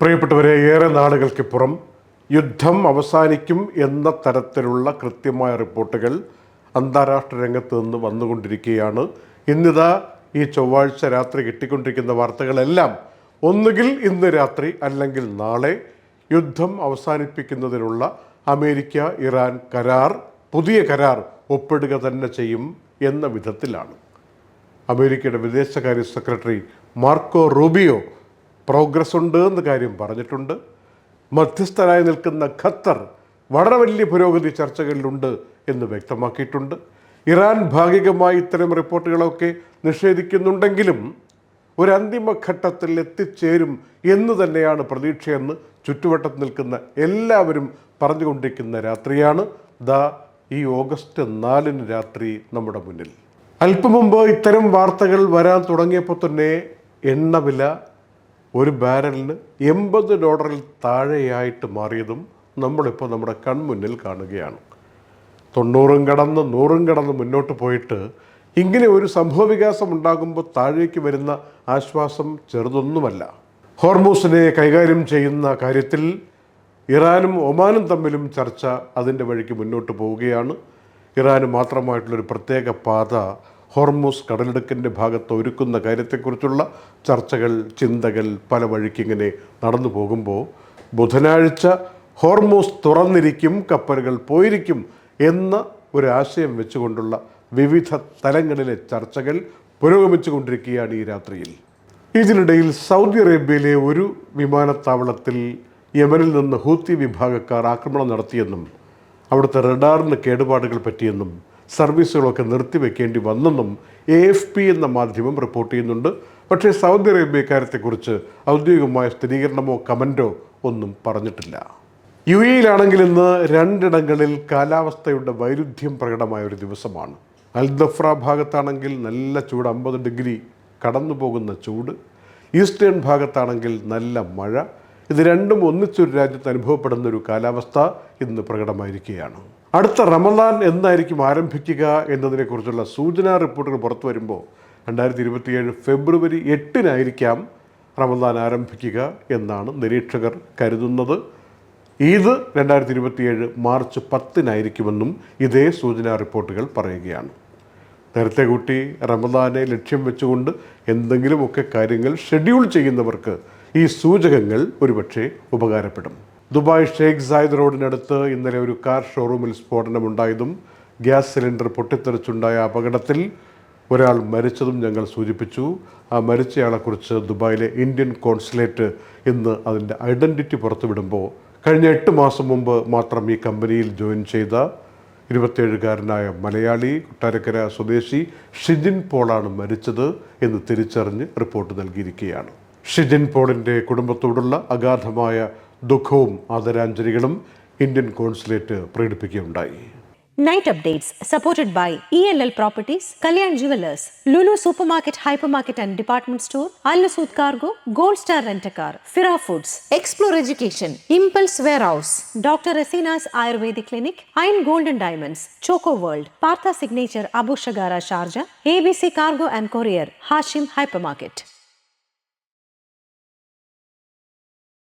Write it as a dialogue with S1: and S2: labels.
S1: പ്രിയപ്പെട്ടവരെ, ഏറെ നാളുകൾക്കിപ്പുറം യുദ്ധം അവസാനിക്കും എന്ന തരത്തിലുള്ള കൃത്യമായ റിപ്പോർട്ടുകൾ അന്താരാഷ്ട്ര രംഗത്ത് നിന്ന് വന്നുകൊണ്ടിരിക്കുകയാണ്. ഇന്നിതാ ഈ ചൊവ്വാഴ്ച രാത്രി കിട്ടിക്കൊണ്ടിരിക്കുന്ന വാർത്തകളെല്ലാം ഒന്നുകിൽ ഇന്ന് രാത്രി അല്ലെങ്കിൽ നാളെ യുദ്ധം അവസാനിപ്പിക്കുന്നതിനുള്ള അമേരിക്ക ഇറാൻ കരാർ, പുതിയ കരാർ ഒപ്പിടുക തന്നെ ചെയ്യും എന്ന വിധത്തിലാണ്. അമേരിക്കയുടെ വിദേശകാര്യ സെക്രട്ടറി മാർക്കോ റൂബിയോ പ്രോഗ്രസ് ഉണ്ട് എന്ന കാര്യം പറഞ്ഞിട്ടുണ്ട്. മധ്യസ്ഥരായി നിൽക്കുന്ന ഖത്തർ വളരെ വലിയ പുരോഗതി ചർച്ചകളിലുണ്ട് എന്ന് വ്യക്തമാക്കിയിട്ടുണ്ട്. ഇറാൻ ഭാഗികമായി ഇത്തരം റിപ്പോർട്ടുകളൊക്കെ നിഷേധിക്കുന്നുണ്ടെങ്കിലും ഒരു അന്തിമഘട്ടത്തിൽ എത്തിച്ചേരും എന്ന് തന്നെയാണ് പ്രതീക്ഷയെന്ന് ചുറ്റുവട്ടത്ത് നിൽക്കുന്ന എല്ലാവരും പറഞ്ഞുകൊണ്ടിരിക്കുന്ന രാത്രിയാണ് ഈ ഓഗസ്റ്റ് 4 രാത്രി നമ്മുടെ മുന്നിൽ. അല്പം മുമ്പ് ഇത്തരം വാർത്തകൾ വരാൻ തുടങ്ങിയപ്പോൾ തന്നെ എണ്ണവില ഒരു ബാരലിന് $80 താഴെയായിട്ട് മാറിയതും നമ്മളിപ്പോൾ നമ്മുടെ കൺമുന്നിൽ കാണുകയാണ്. 90 കടന്ന് 100 കടന്ന് മുന്നോട്ട് പോയിട്ട് ഇങ്ങനെ ഒരു സംഭവവികാസം ഉണ്ടാകുമ്പോൾ താഴേക്ക് വരുന്ന ആശ്വാസം ചെറുതൊന്നുമല്ല. ഹോർമൂസിനെ കൈകാര്യം ചെയ്യുന്ന കാര്യത്തിൽ ഇറാനും ഒമാനും തമ്മിലും ചർച്ച അതിൻ്റെ വഴിക്ക് മുന്നോട്ട് പോവുകയാണ്. ഇറാന് മാത്രമായിട്ടുള്ളൊരു പ്രത്യേക പാത ഹോർമൂസ് കടലിടുക്കിൻ്റെ ഭാഗത്ത് ഒരുക്കുന്ന കാര്യത്തെക്കുറിച്ചുള്ള ചർച്ചകൾ, ചിന്തകൾ പല വഴിക്കിങ്ങനെ നടന്നു പോകുമ്പോൾ ബുധനാഴ്ച ഹോർമൂസ് തുറന്നിരിക്കും, കപ്പലുകൾ പോയിരിക്കും എന്ന ഒരാശയം വെച്ചുകൊണ്ടുള്ള വിവിധ തലങ്ങളിലെ ചർച്ചകൾ പുരോഗമിച്ചു കൊണ്ടിരിക്കുകയാണ് ഈ രാത്രിയിൽ. ഇതിനിടയിൽ സൗദി അറേബ്യയിലെ ഒരു വിമാനത്താവളത്തിൽ യമനിൽ നിന്ന് ഹൂത്തി വിഭാഗക്കാർ ആക്രമണം നടത്തിയെന്നും അവിടുത്തെ റഡാറിന് കേടുപാടുകൾ പറ്റിയെന്നും സർവീസുകളൊക്കെ നിർത്തിവെക്കേണ്ടി വന്നെന്നും AFP എന്ന മാധ്യമം റിപ്പോർട്ട് ചെയ്യുന്നുണ്ട്. പക്ഷേ സൗദി അറേബ്യ കാര്യത്തെക്കുറിച്ച് ഔദ്യോഗികമായ സ്ഥിരീകരണമോ കമൻറ്റോ ഒന്നും പറഞ്ഞിട്ടില്ല. UAE-യിലാണെങ്കിൽ ഇന്ന് 2 ഇടങ്ങളിൽ കാലാവസ്ഥയുടെ വൈരുദ്ധ്യം പ്രകടമായ ഒരു ദിവസമാണ്. അൽദഫ്ര ഭാഗത്താണെങ്കിൽ നല്ല ചൂട്, 50 ഡിഗ്രി കടന്നു പോകുന്ന ചൂട്. ഈസ്റ്റേൺ ഭാഗത്താണെങ്കിൽ നല്ല മഴ. ഇത് രണ്ടും ഒന്നിച്ചൊരു രാജ്യത്ത് അനുഭവപ്പെടുന്ന ഒരു കാലാവസ്ഥ ഇന്ന് പ്രകടമായിരിക്കുകയാണ്. അടുത്ത റമദാൻ എന്നായിരിക്കും ആരംഭിക്കുക എന്നതിനെക്കുറിച്ചുള്ള സൂചനാ റിപ്പോർട്ടുകൾ പുറത്തു വരുമ്പോൾ 2027 ഫെബ്രുവരി 8-നായിരിക്കാം റമദാൻ ആരംഭിക്കുക എന്നാണ് നിരീക്ഷകർ കരുതുന്നത്. ഈദ് 2027 മാർച്ച് 10-നായിരിക്കുമെന്നും ഇതേ സൂചനാ റിപ്പോർട്ടുകൾ പറയുകയാണ്. നേരത്തെ കൂട്ടി റമദാനെ ലക്ഷ്യം വെച്ചുകൊണ്ട് എന്തെങ്കിലുമൊക്കെ കാര്യങ്ങൾ ഷെഡ്യൂൾ ചെയ്യുന്നവർക്ക് ഈ സൂചകങ്ങൾ ഒരുപക്ഷെ ഉപകാരപ്പെടും. ദുബായ് ഷെയ്ഖ് സായിദ് റോഡിനടുത്ത് ഇന്നലെ ഒരു കാർ ഷോറൂമിൽ സ്ഫോടനമുണ്ടായതും ഗ്യാസ് സിലിണ്ടർ പൊട്ടിത്തെറിച്ചുണ്ടായ അപകടത്തിൽ ഒരാൾ മരിച്ചതും ഞങ്ങൾ സൂചിപ്പിച്ചു. ആ മരിച്ചയാളെക്കുറിച്ച് ദുബായിലെ ഇന്ത്യൻ കോൺസുലേറ്റ് ഇന്ന് അതിൻ്റെ ഐഡൻറ്റിറ്റി പുറത്തുവിടുമ്പോൾ കഴിഞ്ഞ 8 മാസം മുമ്പ് മാത്രം ഈ കമ്പനിയിൽ ജോയിൻ ചെയ്ത 27-കാരനായ മലയാളി കൊട്ടാരക്കര സ്വദേശി ഷിജിൻ പോളാണ് മരിച്ചത് എന്ന് തിരിച്ചറിഞ്ഞ് റിപ്പോർട്ട് നൽകിയിരിക്കുകയാണ്. ഷിജിൻ പോളിൻ്റെ കുടുംബത്തോടുള്ള അഗാധമായ ദുഃഖവും ആദരാഞ്ജലികളും ഇന്ത്യൻ കോൺസുലേറ്റ് പ്രകടിപ്പിക്കുകയുണ്ടായി.
S2: Night updates supported by ELL Properties, Kalyan Jewelers, Lulu Supermarket, Hypermarket and Department Store, Al Nasood Cargo, Gold Star Rent-A-Car, Fira Foods, Explore Education, Impulse Warehouse, Dr. Rasina's Ayurvedic Clinic, Iron Gold and Diamonds, Choco World, Partha Signature Abu Shagara Sharjah, ABC Cargo and Courier, Hashim Hypermarket.